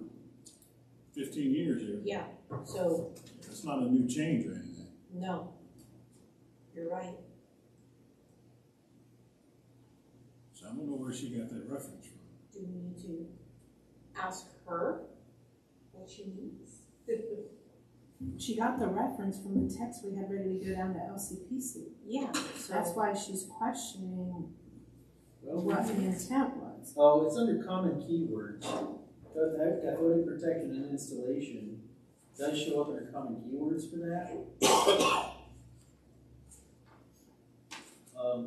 15 years here. Yeah, so, It's not a new change or anything. no. You're right. So I don't know where she got that reference from. Do we need to ask her what she needs? She got the reference from the text we had ready to go down to LCPC. Yeah, That's why she's questioning Well, what the intent was. oh, it's under common keywords. Cathodic protection and installation does show up under common keywords for that.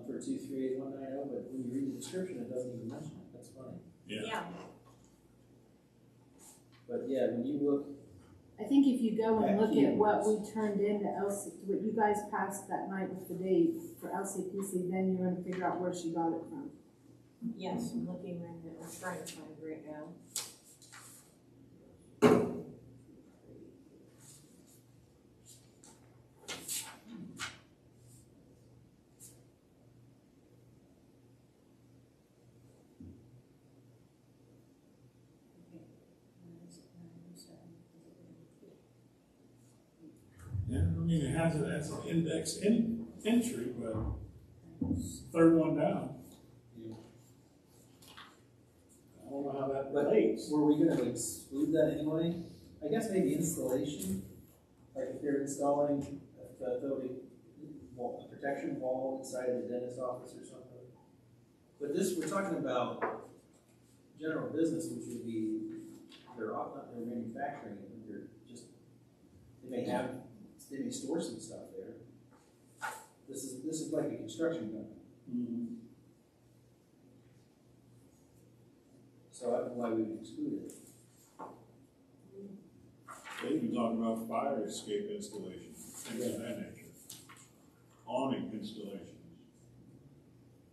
For 238190, but when you read the description, it doesn't even mention it. That's funny. Yeah. But yeah, when you look, I think if you go and Back look at what keywords. we turned into what you guys passed that night with the date for LCPC, then you're gonna figure out where she got it from. Yes, I'm looking right now, I'm trying to find it right now. Yeah, I mean, it has it as an index entry, but third one down. I don't know how that relates. were we gonna exclude that anyway? I guess maybe installation, like if they're installing a cathodic wall, a protection wall inside the dentist office or something. But this, we're talking about general business, which would be, they're manufacturing, they're just, they may store some stuff there. This is like a construction company. Mhm. So I don't know why we would exclude it. They even talk about fire escape installation, things of that nature. Awning installations.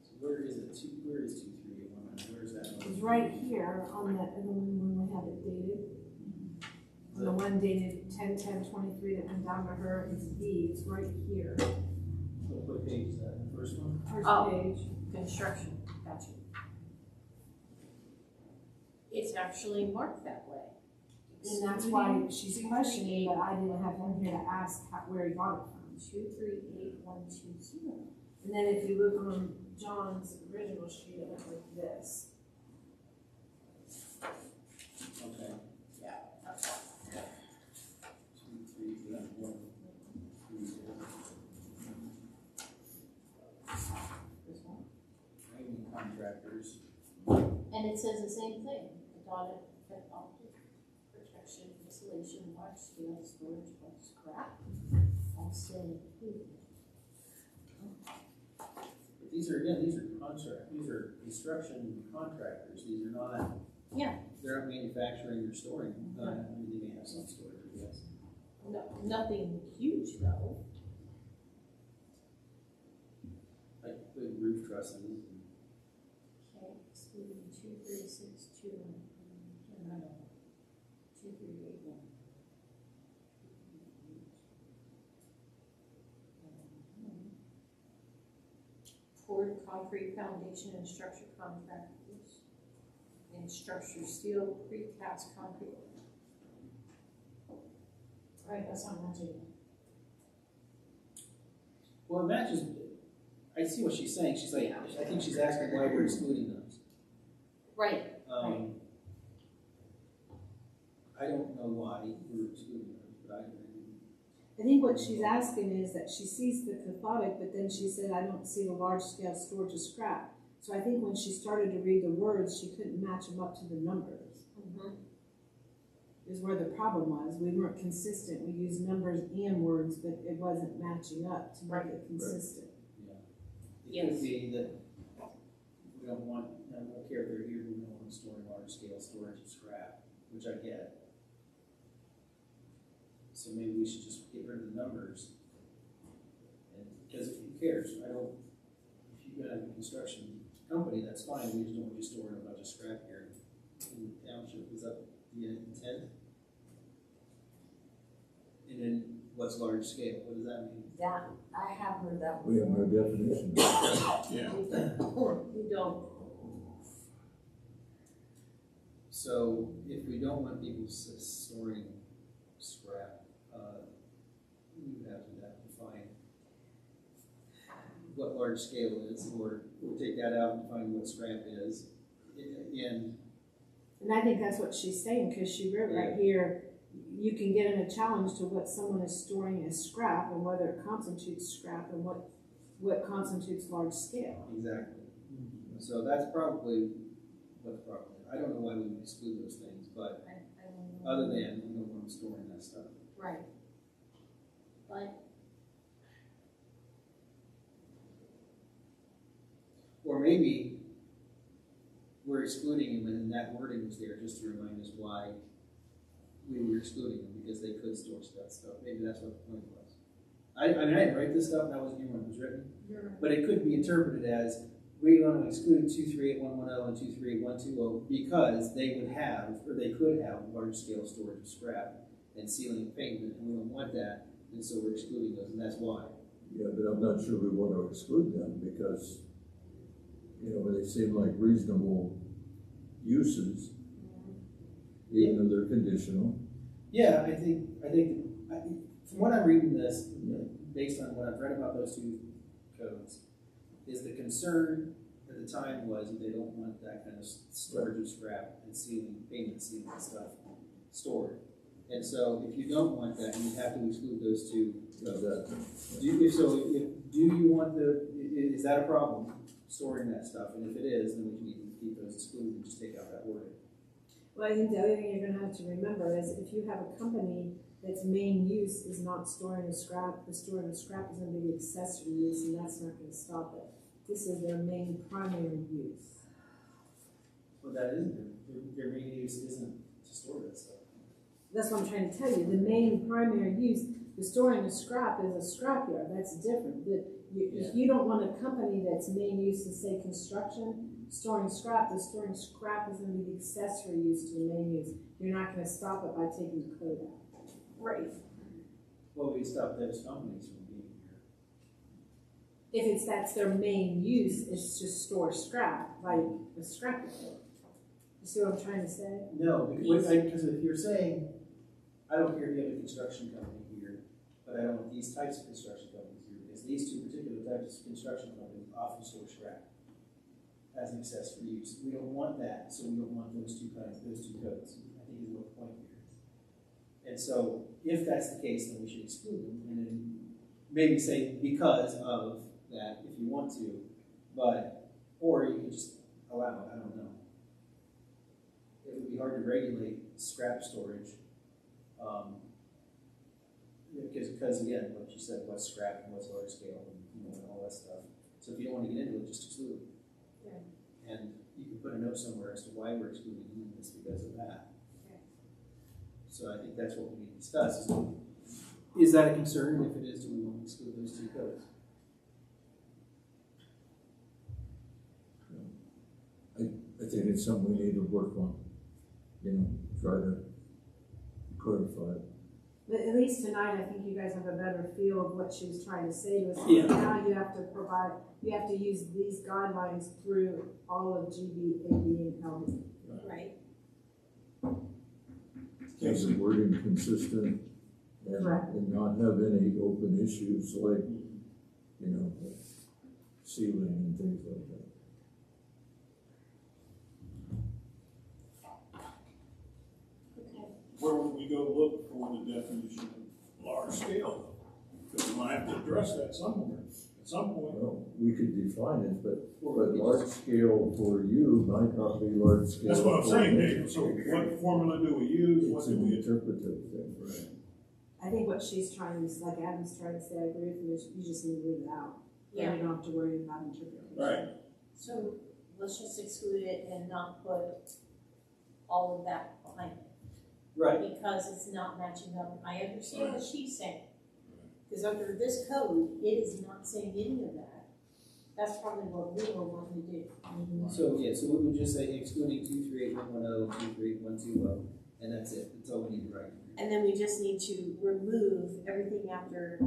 So where is it? Where is 2381? Where is that? It's right here on the when we have it dated. On the one dated 10/10/23 that went down to her, it's B, it's right here. What page is that? The first one? First Oh. page. Construction, gotcha. It's actually marked that way. And that's why she's questioning, but I didn't have him here to ask where he got it from. 238120. And then if you look on John's original sheet, it went like this. Okay. Yeah. 2381. This one. Training contractors. And it says the same thing, audit, optic, protection, insulation, large scale storage of scrap, all staying included. But these are construction contractors, these are not. Yeah. They're not manufacturing or storing, I mean, they may have some storage, I guess. No, nothing huge though. Like big roof trusses and. Okay, excluding 2362 and 2381. Poured concrete foundation and structure contractors. And structure steel, precast concrete. Right, that's not matching. Well, it matches, I see what she's saying, she's like, I think she's asking why we're excluding those. Right. I don't know why we're excluding those, but I agree. I think what she's asking is that she sees the cathodic, but then she said, I don't see the large scale storage of scrap. So I think when she started to read the words, she couldn't match them up to the numbers. Is where the problem was. We weren't consistent. We used numbers and words, but it wasn't matching up to make it consistent. It could be that we don't want, I don't care if they're here, we don't want to store large scale storage of scrap, which I get. So maybe we should just get rid of the numbers. And, because who cares? I don't, if you've got a construction company, that's fine, we just don't want you storing a bunch of scrap here in the township. Is that the intent? And then what's large scale? What does that mean? That, I have heard that We have no definition. Yeah. We don't. So if we don't want people storing scrap, we would have to define. what large scale is, or we'll take that out and define what scrap is. And And I think that's what she's saying, because she wrote right here, you can get in a challenge to what someone is storing as scrap and whether it constitutes scrap and what constitutes large scale. exactly. So that's probably what the problem is. I don't know why we would exclude those things, but I don't know. other than we don't want them storing that stuff. Right. But, Or maybe we're excluding them and that wording was there just to remind us why we were excluding them, because they could store that stuff. Maybe that's what the point was. I mean, I didn't write this stuff, and I wasn't here when it was written, but it could be interpreted as we want to exclude 238110 and 238120 because they would have, or they could have, large-scale storage of scrap and sealing pavement, and we don't want that, and so we're excluding those, and that's why. Yeah, but I'm not sure we want to exclude them because, you know, they seem like reasonable uses, even though they're conditional. Yeah, I think from what I'm reading this, based on what I've read about those two codes, is the concern at the time was that they don't want that kind of storage of scrap and sealing, pavement sealing and stuff stored. And so if you don't want that, you have to exclude those two codes. Do you want is that a problem, storing that stuff? And if it is, then we can even keep those excluded and just take out that wording. Well, I think the other thing you're gonna have to remember is if you have a company that's main use is not storing the scrap, the storing of scrap is gonna be the accessory use, and that's not gonna stop it. This is their main primary use. But that isn't their main use isn't to store that stuff. That's what I'm trying to tell you. The main primary use, the storing of scrap is a scrapyard. That's different. If you don't want a company that's main use is, say, construction, storing scrap, the storing scrap is going to be the accessory use to the main use. You're not going to stop it by taking the code out. right, Well, we stop those companies from being here. If that's their main use, is to store scrap, like a scrapyard. You see what I'm trying to say? No, because if you're saying, I don't care if you have a construction company here, but I don't want these types of construction companies here, because these two particular types of construction companies often store scrap as an accessory use. We don't want that, so we don't want those two codes, I think is what the point here is. And so, if that's the case, then we should exclude them, and then maybe say because of that, if you want to, or you could just allow it, I don't know. It would be hard to regulate scrap storage, because again, what you said, what's scrap and what's large scale, and all that stuff. So if you don't want to get into it, just exclude it. Yeah. And you can put a note somewhere as to why we're excluding them, and it's because of that. Okay. So I think that's what we need to discuss. Is that a concern? If it is, do we want to exclude those two codes? I think it's something we need to work on, try to clarify it. But at least tonight, I think you guys have a better feel of what she was trying to say to us. Yeah. Now you have to use these guidelines through all of GB, AB, and LD. right. Keep the wording consistent Correct. and not have any open issues like, sealing and things like that. Where would we go look for the definition of large scale? Because we might have to address that somewhere, at some point. Well, we could define it, but large scale for you might not be large scale. That's what I'm for saying, me. Dave. So what formula do we use? What It's do an we? interpretive thing, right? I think what she's trying to, like Adam's trying to say, I agree with you, is you just need to leave it out. Yeah. And you don't have to worry about interpretation. Right. So let's just exclude it and not put all of that behind it. Right. Because it's not matching up. I understand what she's saying. Because under this code, it is not saying any of that. That's probably what we were wanting to do. So so we would just say excluding 238110, 238120, and that's it. That's all we need to write. And then we just need to remove everything after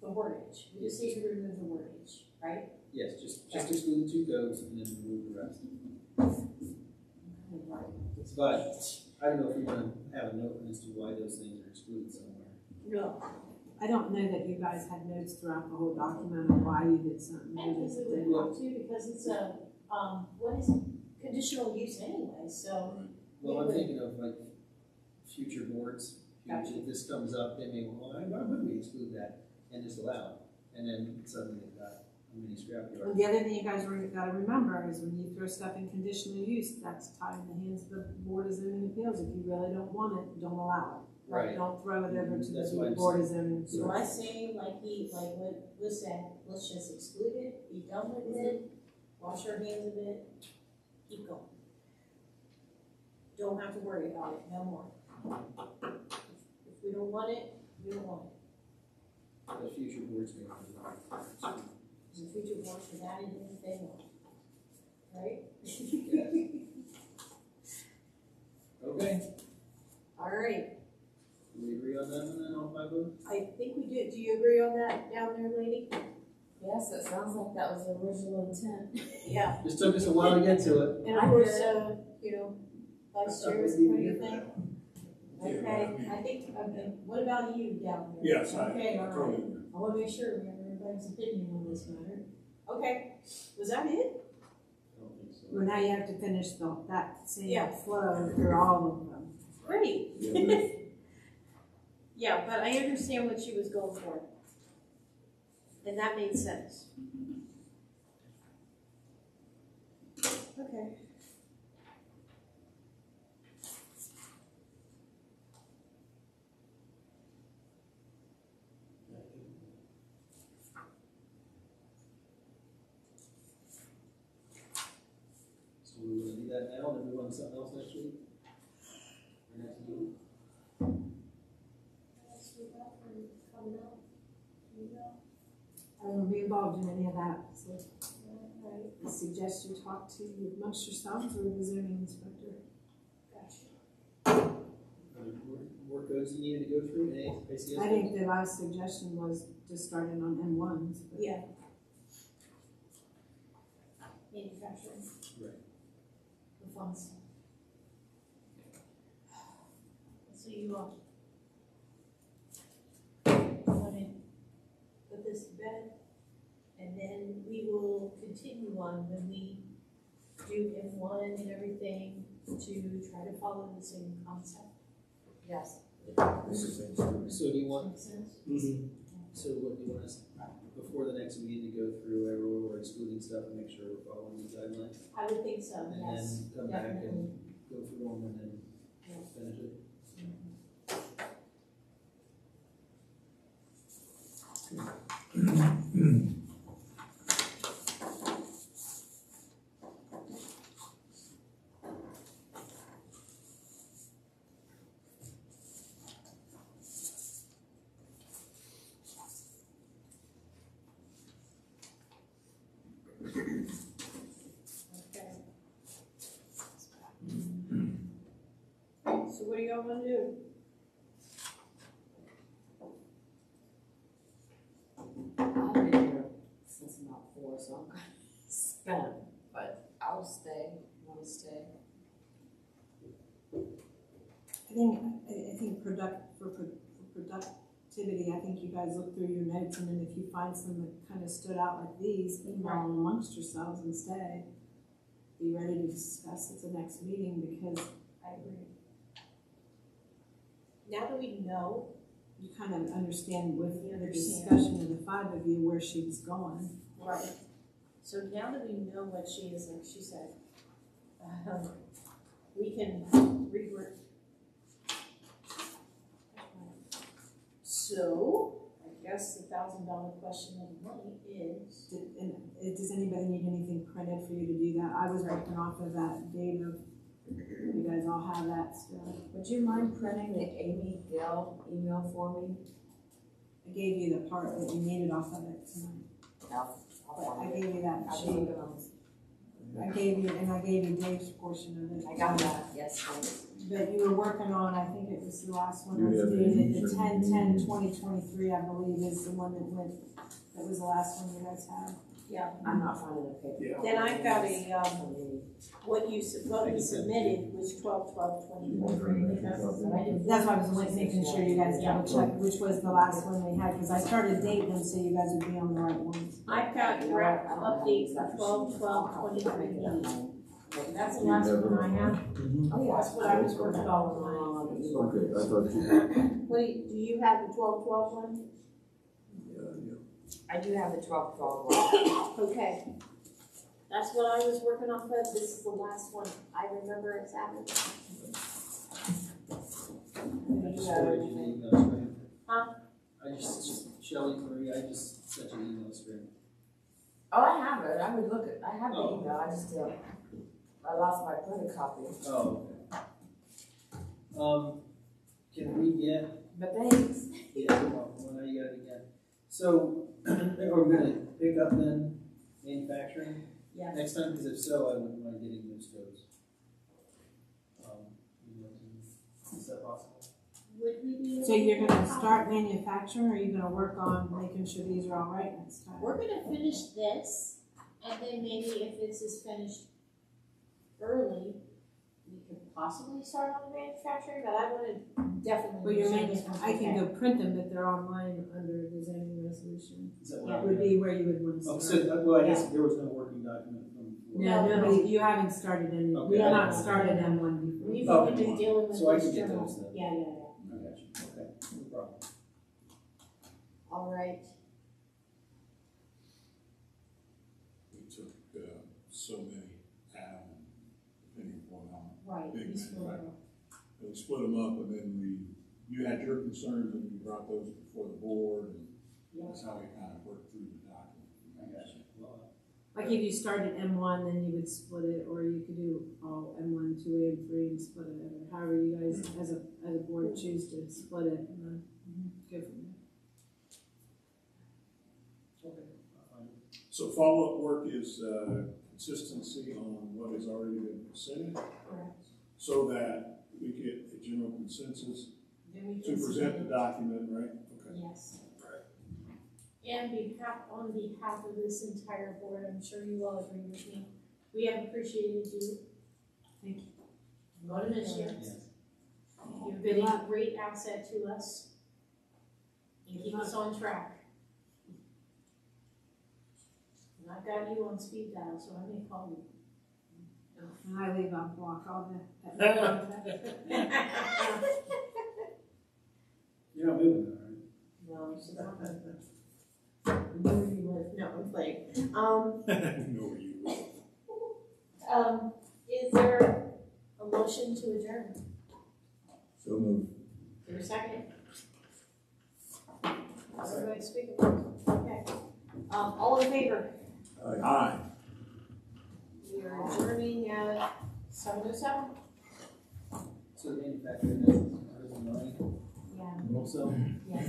the wordage. We just need to remove the wordage, right? Yes, just exclude the two codes and then remove the rest. But I don't know if we want to have a note as to why those things are excluded somewhere. No. I don't know that you guys had notes throughout the whole document on why you did something. I You think just we did. would have to, because it's a, what is it, conditional use anyway, so. Well, I'm thinking of like future boards, Gotcha. if this comes up, they may, well, why would we exclude that and just allow it? And then suddenly they've got a mini scrapyard. Well, the other thing you guys gotta remember is when you throw stuff in conditional use, that's tied in the hands of the Board of Zoning Appeals. If you really don't want it, don't allow it. Right. Don't throw it over to That's what the I'm Board of Zoning So Appeals. I say, like what was said, let's just exclude it, be done with it, wash our hands of it, keep going. Don't have to worry about it, no more. If we don't want it, we don't want it. The future boards may want to. The future board should add it in if they want, right? Okay, All right, do we agree on that one then, all five of them? I think we do. Do you agree on that down there, lady? Yes, it sounds like that was the original intent. Yeah. Just took us a while to get to it. And of course, you know, vice chair, what do you think? Yeah, Okay, I think, okay, what about you down there? Yes, Okay, all right. totally. I wanna make sure we have everybody's opinion on this matter. Okay, was that it? I don't think so. Well, now you have to finish that same Yeah. flow through all of them. Great. Yeah, there's- Yeah, but I understand what she was going for. And that made sense. Okay. So we will do that now and then move on to something else next week? Or next meeting? I won't be involved in any of that, so I suggest you talk to amongst yourselves or the zoning inspector. More codes you needed to go through, ACS? I think the last suggestion was just starting on M1s. but- Yeah. Manufacturing. Right. The fun stuff. So you want to put this to bed, and then we will continue on when we do M1 and everything to try to follow the same concept. Yes. So do you want, Make sense? so what do you want us, before the next meeting, to go through everywhere we're excluding stuff and make sure we're following the guidelines? I would think so, And yes. then come back Definitely. and go through them and then Yeah. finish it? Okay. So what do y'all want to do? I've been here since about 4, so I'm kind of spent, but I'll stay. Want to stay? I think for productivity, I think you guys look through your notes, and then if you find some that kind of stood out like these, email them amongst yourselves and stay. Be ready to discuss at the next meeting, because I agree. Now that we know, you kind of understand with We the understand. discussion of the five of you where she was going. right, so now that we know what she is, like she said, we can rework. So, I guess the $1,000 question of the night is, Does anybody need anything printed for you to do that? I was working off of that data. You guys all have that still. Would you mind printing the Amy Gill email for me? I gave you the part that you needed off of it tonight. No. But I gave you that I'll sheet. look it on. I gave you Dave's portion of it. I got that, yes, thanks. But you were working on, I think it was the last one, You was have dated, any the certain 10/10/2023, I believe, is the one that was the last one you guys had. Yeah. I'm not finding a paper. Yeah. Then I've got what you submitted was 12/12/2023. That's why I was like making sure you guys double check which was the last one they had, because I started dating them so you guys would be on the right ones. I've got draft update for 12/12/2023. That's the last one I have. Oh, yeah. That's what I was working on. Okay, I thought you, Wait, do you have the 12/12 one? I do have the 12/12 one. Okay. That's what I was working on, but this is the last one. I remember exactly. I just forwarded you the email string. Huh? I just Shelley Marie, I just sent you an email string. Oh, I have it, I would look at, I have the Oh. email, I just, I lost my printed copy. Oh, okay. Can we get, But thanks. yeah, well, now you got it again. So, are we gonna pick up then manufacturing? Yeah. Next time, because if so, I wouldn't mind getting those codes. Is that possible? Would we be? So you're gonna start manufacturing, or are you gonna work on making sure these are all right next time? We're gonna finish this, and then maybe if this is finished early, we could possibly start on the manufacturing, but I wanna definitely. Well, you're make making, sure this I can okay. go print them, but they're online under the zoning resolution. Is that Yeah. what Would be where you would want to Oh, start. so, well, I guess there was no working document from. No, No. but you haven't started any, Okay. we have not started M1 before. We've Oh, been dealing with so I this can get journal. those then. Yeah. I got you, okay, no problem. All right. We took, so many out, depending upon how Right. big we split manufacturing. up. We split them up, and then you had your concerns, and you brought those before the board, and that's how we kind of worked through the document. I got you. Well, Like if you started M1, then you would split it, or you could do all M1, 2A, and 3 and split it, or however you guys as a board choose to split it, and then go from there. okay, fine. So follow-up work is, consistency on what has already been presented, Correct. so that we get a general consensus Then we to can present the submit. document, right? Okay. Yes. And on behalf of this entire board, I'm sure you all agree with me, we have appreciated you. Thank you. I'm gonna miss you. Yes. You've been a great asset to us. And keep us on track. And I've got you on speed dial, so I may call you. And I leave on block all that. You're not moving though, right? No, she's not. Where you live? No, I'm playing. Know where you live. Is there a motion to adjourn? so moved. Is there a second? Everybody speaking. Okay. All in favor? Aye. We are adjourning at 7:07. So the manufacturing is 9. Yeah. Also. Yes.